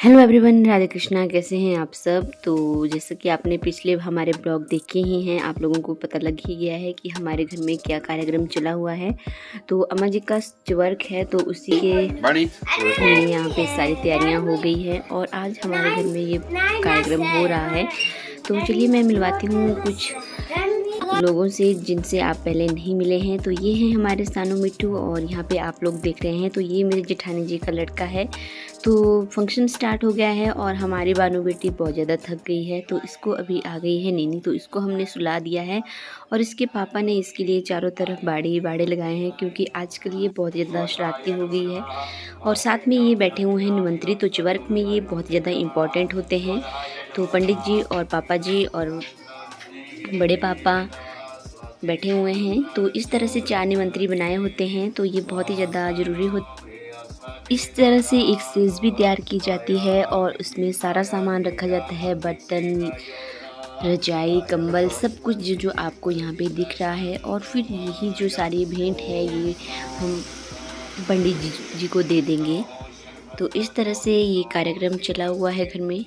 Hello everyone, Radhe Krishna. कैसे हैं आप सब। तो जैसे कि आपने पिछले हमारे ब्लॉग देखे ही हैं, आप लोगों को पता लग ही गया है कि हमारे घर में क्या कार्यक्रम चला हुआ है। तो अम्मा जी का वर्क है, तो उसी के लिए यहाँ पे सारी तैयारियाँ हो गई है और आज हमारे घर में ये कार्यक्रम हो रहा है। तो चलिए मैं मिलवाती हूँ कुछ लोगों से जिनसे आप पहले नहीं मिले हैं। तो ये हैं हमारे सानू मिट्टू और यहाँ पे आप लोग देख रहे हैं तो ये मेरे जेठानी जी का लड़का है। तो फंक्शन स्टार्ट हो गया है और हमारी बानू बेटी बहुत ज़्यादा थक गई है, तो इसको अभी आ गई है नीनी, तो इसको हमने सुला दिया है और इसके पापा ने इसके लिए चारों तरफ बाड़े बाड़े लगाए हैं क्योंकि आजकल ये बहुत ज़्यादा शरारती हो गई है। और साथ में ये बैठे हुए हैं निमंत्रित, तो चवर्क में ये बहुत ज़्यादा इम्पॉर्टेंट होते हैं। तो पंडित जी और पापा जी और बड़े पापा बैठे हुए हैं। तो इस तरह से 4 निमंत्री बनाए होते हैं, तो ये बहुत ही ज़्यादा ज़रूरी हो। इस तरह से एक स्टेज भी तैयार की जाती है और उसमें सारा सामान रखा जाता है, बर्तन, रजाई, कंबल, सब कुछ जो आपको यहाँ पे दिख रहा है। और फिर यही जो सारी भेंट है ये हम पंडित जी को दे देंगे। तो इस तरह से ये कार्यक्रम चला हुआ है घर में।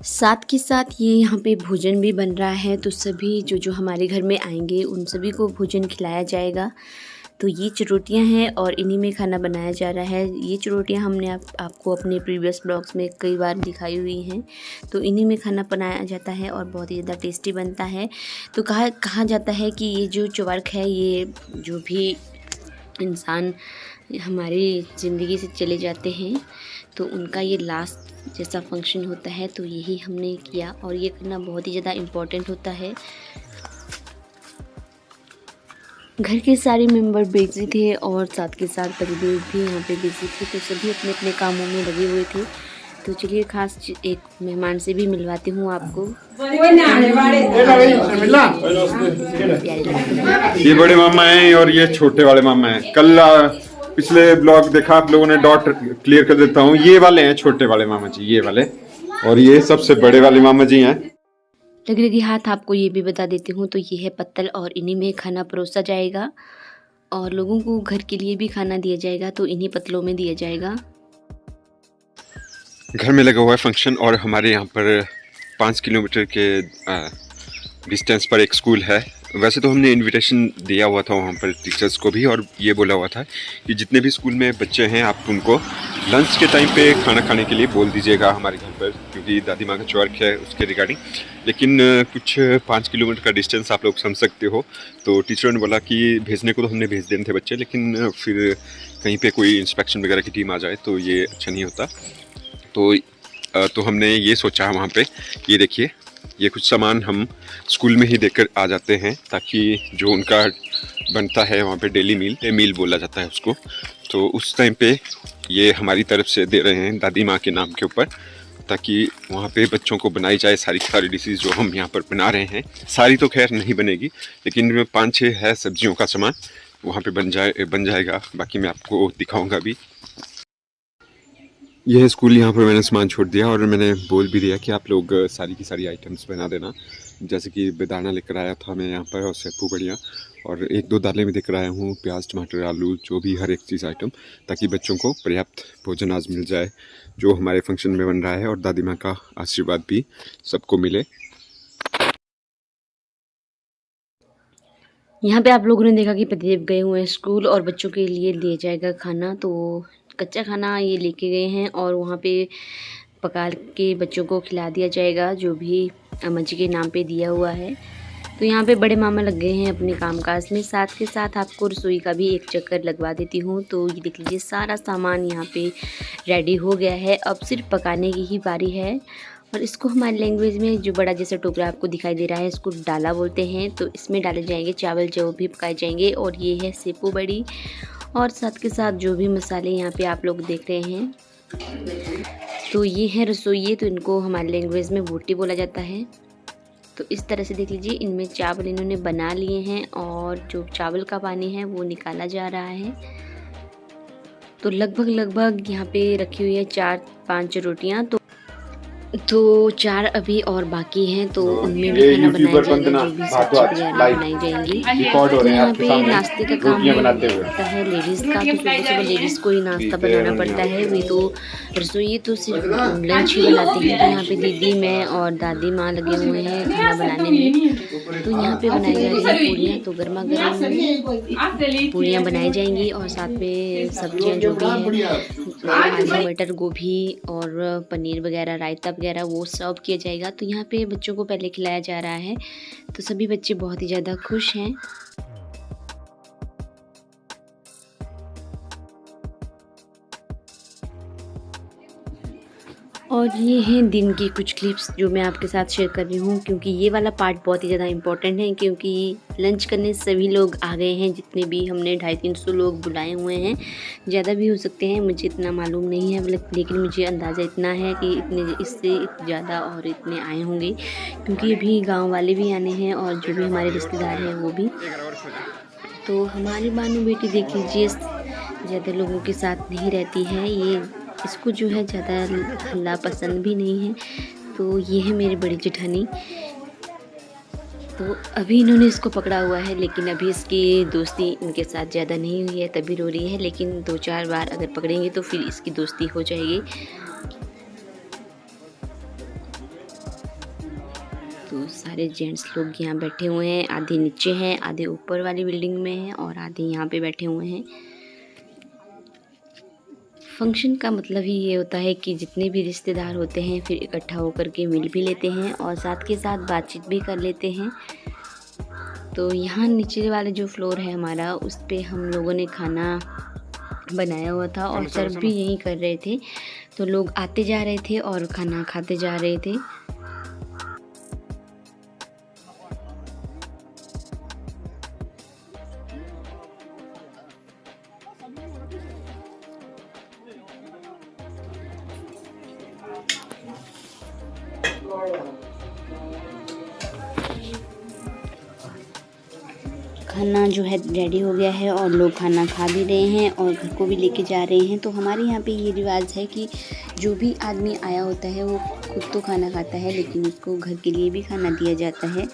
साथ के साथ ये यहाँ पे भोजन भी बन रहा है, तो सभी जो हमारे घर में आएंगे उन सभी को भोजन खिलाया जाएगा। तो ये चरोटियाँ हैं और इन्हीं में खाना बनाया जा रहा है। ये चरोटियाँ हमने आपको अपने प्रीवियस ब्लॉग्स में कई बार दिखाई हुई हैं। तो इन्हीं में खाना बनाया जाता है और बहुत ही ज़्यादा टेस्टी बनता है। तो कहा जाता है कि ये जो चवर्क है, ये जो भी इंसान हमारी ज़िंदगी से चले जाते हैं तो उनका ये लास्ट जैसा फंक्शन होता है, तो यही हमने किया और ये करना बहुत ही ज़्यादा इम्पोर्टेंट होता है। घर के सारे मेंबर बिजी थे और साथ के साथ परिदेव भी यहाँ पे बिजी थे, तो सभी अपने अपने कामों में लगे हुए थे। तो चलिए खास एक मेहमान से भी मिलवाती हूँ आपको। ये बड़े मामा हैं और ये छोटे वाले मामा हैं। कल पिछले ब्लॉग देखा आप लोगों ने, डॉट क्लियर कर देता हूँ। ये वाले हैं छोटे वाले मामा जी, ये वाले, और ये सबसे बड़े वाले मामा जी हैं। लगी हाथ आपको ये भी बता देती हूँ, तो ये है पत्तल और इन्हीं में खाना परोसा जाएगा और लोगों को घर के लिए भी खाना दिया जाएगा, तो इन्हीं पत्तलों में दिया जाएगा। घर में लगा हुआ है फंक्शन और हमारे यहाँ पर 5 किलोमीटर के डिस्टेंस पर एक स्कूल है। वैसे तो हमने इनविटेशन दिया हुआ था वहाँ पर टीचर्स को भी, और ये बोला हुआ था कि जितने भी स्कूल में बच्चे हैं आप उनको लंच के टाइम पे खाना खाने के लिए बोल दीजिएगा हमारे घर पर, क्योंकि दादी माँ का चवर्क है उसके रिगार्डिंग। लेकिन कुछ 5 किलोमीटर का डिस्टेंस आप लोग समझ सकते हो, तो टीचरों ने बोला कि भेजने को तो हमने भेज देने थे बच्चे, लेकिन फिर कहीं पर कोई इंस्पेक्शन वगैरह की टीम आ जाए तो ये अच्छा नहीं होता। तो हमने ये सोचा वहाँ पे, ये देखिए ये कुछ सामान हम स्कूल में ही देकर आ जाते हैं, ताकि जो उनका बनता है वहाँ पे डेली मील बोला जाता है उसको, तो उस टाइम पे ये हमारी तरफ से दे रहे हैं दादी माँ के नाम के ऊपर, ताकि वहाँ पे बच्चों को बनाई जाए सारी डिशेज जो हम यहाँ पर बना रहे हैं। सारी तो खैर नहीं बनेगी, लेकिन 5-6 है सब्जियों का सामान वहाँ पे बन जाएगा। बाकी मैं आपको दिखाऊँगा भी। यह है स्कूल, यहाँ पर मैंने सामान छोड़ दिया और मैंने बोल भी दिया कि आप लोग सारी की सारी आइटम्स बना देना। जैसे कि बेदाना लेकर आया था मैं यहाँ पर, और सेपू बढ़िया, और 1-2 दालें भी लेकर आया हूँ, प्याज, टमाटर, आलू, जो भी हर एक चीज़ आइटम, ताकि बच्चों को पर्याप्त भोजन आज मिल जाए जो हमारे फंक्शन में बन रहा है, और दादी माँ का आशीर्वाद भी सबको मिले। यहाँ पे आप लोगों ने देखा कि पतिदेव गए हुए हैं स्कूल और बच्चों के लिए दिया जाएगा खाना। तो कच्चा खाना ये लेके गए हैं और वहाँ पे पका के बच्चों को खिला दिया जाएगा, जो भी अम्मा जी के नाम पे दिया हुआ है। तो यहाँ पे बड़े मामा लग गए हैं अपने कामकाज में। साथ के साथ आपको रसोई का भी एक चक्कर लगवा देती हूँ। तो ये देख लीजिए सारा सामान यहाँ पे रेडी हो गया है, अब सिर्फ पकाने की ही बारी है। और इसको हमारी लैंग्वेज में जो बड़ा जैसा टोकरा आपको दिखाई दे रहा है, इसको डाला बोलते हैं। तो इसमें डाले जाएंगे चावल जो भी पकाए जाएंगे, और ये है सेपू बड़ी, और साथ के साथ जो भी मसाले यहाँ पे आप लोग देख रहे हैं। तो ये है रसोई, तो इनको हमारी लैंग्वेज में बोटी बोला जाता है। तो इस तरह से देख लीजिए इनमें चावल इन्होंने बना लिए हैं और जो चावल का पानी है वो निकाला जा रहा है। तो लगभग यहाँ पे रखी हुई है 4-5 रोटियाँ। तो 4 अभी और बाकी हैं, तो उनमें भी खाना बनाया जाएगा, जो भी सब्जी वगैरह बनाई जाएंगी। तो यहाँ पे नाश्ते का काम होता है लेडीज़ का, तो सुबह सुबह लेडीज़ को ही नाश्ता बनाना पड़ता है। वे तो रसोई तो सिर्फ लंच ही बनाती हैं। तो यहाँ पे दीदी, मैं और दादी माँ लगे हुए हैं खाना बनाने में। तो यहाँ पे बनाई जा रही है पूरियाँ, तो गर्मा गर्म पूरियाँ बनाई जाएंगी और साथ में सब्जियाँ जो भी है, आलू मटर गोभी और पनीर वगैरह, रायता वगैरह, वो सर्व किया जाएगा। तो यहाँ पे बच्चों को पहले खिलाया जा रहा है, तो सभी बच्चे बहुत ही ज़्यादा खुश हैं। और ये हैं दिन की कुछ क्लिप्स जो मैं आपके साथ शेयर कर रही हूँ, क्योंकि ये वाला पार्ट बहुत ही ज़्यादा इम्पोर्टेंट है, क्योंकि लंच करने सभी लोग आ गए हैं, जितने भी हमने 250-300 लोग बुलाए हुए हैं। ज़्यादा भी हो सकते हैं, मुझे इतना मालूम नहीं है, लेकिन मुझे अंदाज़ा इतना है कि इतने, इससे ज़्यादा और इतने आए होंगे, क्योंकि अभी गाँव वाले भी आने हैं और जो भी हमारे रिश्तेदार हैं वो भी। तो हमारी बानू बेटी देख लीजिए, ज़्यादा लोगों के साथ नहीं रहती है, ये इसको जो है ज़्यादा हल्ला पसंद भी नहीं है। तो ये है मेरी बड़ी जेठानी। तो अभी इन्होंने इसको पकड़ा हुआ है, लेकिन अभी इसकी दोस्ती इनके साथ ज़्यादा नहीं हुई है, तभी रो रही है। लेकिन 2-4 बार अगर पकड़ेंगे तो फिर इसकी दोस्ती हो जाएगी। तो सारे जेंट्स लोग यहाँ बैठे हुए हैं, आधे नीचे हैं, आधे ऊपर वाली बिल्डिंग में हैं और आधे यहाँ पे बैठे हुए हैं। फंक्शन का मतलब ही ये होता है कि जितने भी रिश्तेदार होते हैं फिर इकट्ठा होकर के मिल भी लेते हैं और साथ के साथ बातचीत भी कर लेते हैं। तो यहाँ नीचे वाला जो फ्लोर है हमारा, उस पे हम लोगों ने खाना बनाया हुआ था और सर्व भी यहीं कर रहे थे। तो लोग आते जा रहे थे और खाना खाते जा रहे थे। खाना जो है रेडी हो गया है और लोग खाना खा भी रहे हैं और घर को भी लेके जा रहे हैं। तो हमारे यहाँ पे ये रिवाज है कि जो भी आदमी आया होता है वो खुद तो खाना खाता है, लेकिन उसको घर के लिए भी खाना दिया जाता है।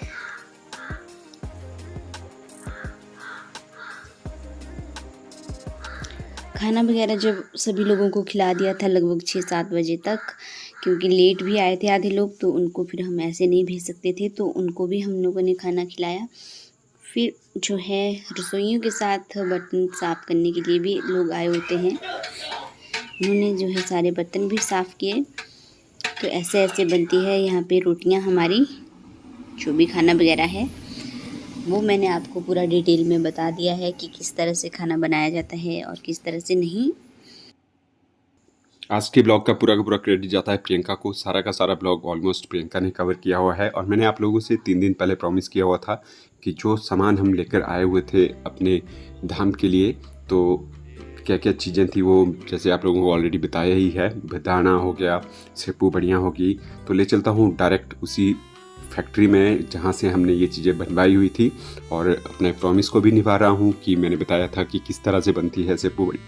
खाना वगैरह जब सभी लोगों को खिला दिया था लगभग 6-7 बजे तक, क्योंकि लेट भी आए थे आधे लोग, तो उनको फिर हम ऐसे नहीं भेज सकते थे, तो उनको भी हम लोगों ने खाना खिलाया। फिर जो है रसोइयों के साथ बर्तन साफ़ करने के लिए भी लोग आए होते हैं, उन्होंने जो है सारे बर्तन भी साफ़ किए। तो ऐसे ऐसे बनती है यहाँ पे रोटियाँ हमारी, जो भी खाना वगैरह है वो मैंने आपको पूरा डिटेल में बता दिया है कि किस तरह से खाना बनाया जाता है और किस तरह से नहीं। आज के ब्लॉग का पूरा क्रेडिट जाता है प्रियंका को। सारा का सारा ब्लॉग ऑलमोस्ट प्रियंका ने कवर किया हुआ है और मैंने आप लोगों से 3 दिन पहले प्रॉमिस किया हुआ था कि जो सामान हम लेकर आए हुए थे अपने धाम के लिए, तो क्या क्या चीज़ें थी वो जैसे आप लोगों को ऑलरेडी बताया ही है। दाना हो गया, सेपू बढ़िया होगी, तो ले चलता हूँ डायरेक्ट उसी फैक्ट्री में जहाँ से हमने ये चीज़ें बनवाई हुई थी और अपने प्रॉमिस को भी निभा रहा हूँ कि मैंने बताया था कि किस तरह से बनती है सेपू बड़ी।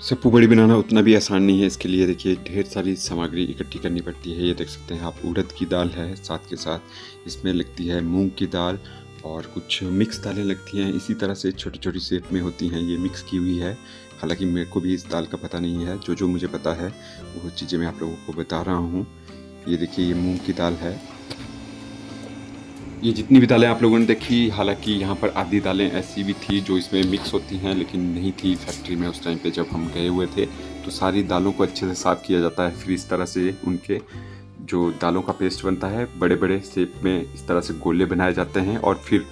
सेपू बड़ी बनाना उतना भी आसान नहीं है, इसके लिए देखिए ढेर सारी सामग्री इकट्ठी करनी पड़ती है। ये देख सकते हैं आप, उड़द की दाल है, साथ के साथ इसमें लगती है मूंग की दाल और कुछ मिक्स दालें लगती हैं। इसी तरह से छोटी छोटी शेप में होती हैं, ये मिक्स की हुई है। हालांकि मेरे को भी इस दाल का पता नहीं है, जो मुझे पता है वो चीज़ें मैं आप लोगों को बता रहा हूँ। ये देखिए ये मूंग की दाल है। ये जितनी भी दालें आप लोगों ने देखी, हालांकि यहाँ पर आधी दालें ऐसी भी थी जो इसमें मिक्स होती हैं, लेकिन नहीं थी फैक्ट्री में उस टाइम पे जब हम गए हुए थे। तो सारी दालों को अच्छे से साफ़ किया जाता है, फिर इस तरह से उनके जो दालों का पेस्ट बनता है बड़े बड़े शेप में इस तरह से गोले बनाए जाते हैं। और फिर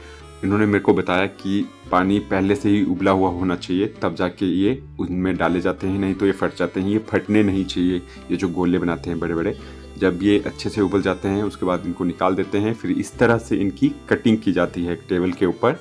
इन्होंने मेरे को बताया कि पानी पहले से ही उबला हुआ होना चाहिए, तब जाके ये उनमें डाले जाते हैं, नहीं तो ये फट जाते हैं। ये फटने नहीं चाहिए, ये जो गोले बनाते हैं बड़े बड़े। जब ये अच्छे से उबल जाते हैं उसके बाद इनको निकाल देते हैं, फिर इस तरह से इनकी कटिंग की जाती है एक टेबल के ऊपर।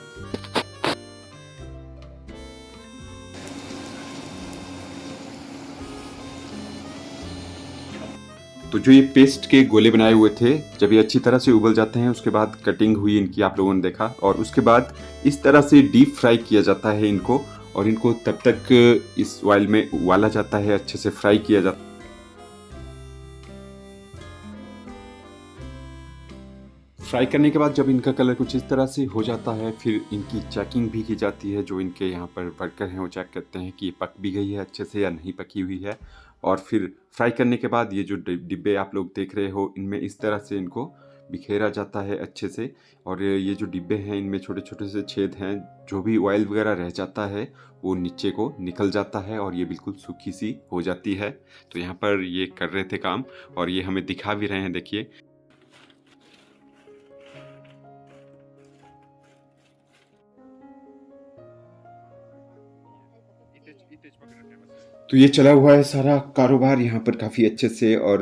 तो जो ये पेस्ट के गोले बनाए हुए थे, जब ये अच्छी तरह से उबल जाते हैं उसके बाद कटिंग हुई इनकी आप लोगों ने देखा, और उसके बाद इस तरह से डीप फ्राई किया जाता है इनको, और इनको तब तक इस ऑयल में उबाला जाता है, अच्छे से फ्राई किया जाता है। फ्राई करने के बाद जब इनका कलर कुछ इस तरह से हो जाता है, फिर इनकी चेकिंग भी की जाती है। जो इनके यहाँ पर वर्कर हैं वो चेक करते हैं कि ये पक भी गई है अच्छे से या नहीं पकी हुई है। और फिर फ्राई करने के बाद ये जो डिब्बे आप लोग देख रहे हो, इनमें इस तरह से इनको बिखेरा जाता है अच्छे से। और ये जो डिब्बे हैं इनमें छोटे छोटे से छेद हैं, जो भी ऑयल वगैरह रह जाता है वो नीचे को निकल जाता है और ये बिल्कुल सूखी सी हो जाती है। तो यहाँ पर ये कर रहे थे काम और ये हमें दिखा भी रहे हैं, देखिए। तो ये चला हुआ है सारा कारोबार यहाँ पर काफ़ी अच्छे से, और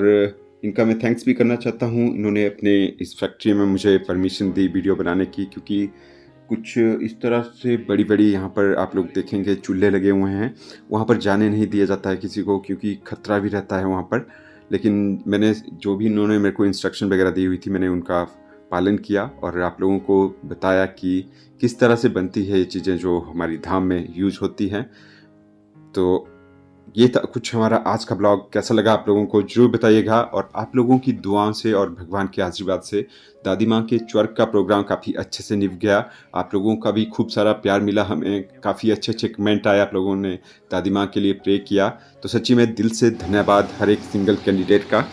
इनका मैं थैंक्स भी करना चाहता हूँ। इन्होंने अपने इस फैक्ट्री में मुझे परमिशन दी वीडियो बनाने की, क्योंकि कुछ इस तरह से बड़ी बड़ी यहाँ पर आप लोग देखेंगे चूल्हे लगे हुए हैं, वहाँ पर जाने नहीं दिया जाता है किसी को, क्योंकि खतरा भी रहता है वहाँ पर। लेकिन मैंने जो भी इन्होंने मेरे को इंस्ट्रक्शन वगैरह दी हुई थी, मैंने उनका पालन किया और आप लोगों को बताया कि किस तरह से बनती है ये चीज़ें जो हमारी धाम में यूज होती हैं। तो ये था कुछ हमारा आज का ब्लॉग। कैसा लगा आप लोगों को जरूर बताइएगा, और आप लोगों की दुआओं से और भगवान के आशीर्वाद से दादी माँ के च्वर्क का प्रोग्राम काफ़ी अच्छे से निभ गया। आप लोगों का भी खूब सारा प्यार मिला, हमें काफ़ी अच्छे अच्छे कमेंट आए, आप लोगों ने दादी माँ के लिए प्रे किया। तो सच्ची में दिल से धन्यवाद हर एक सिंगल कैंडिडेट का।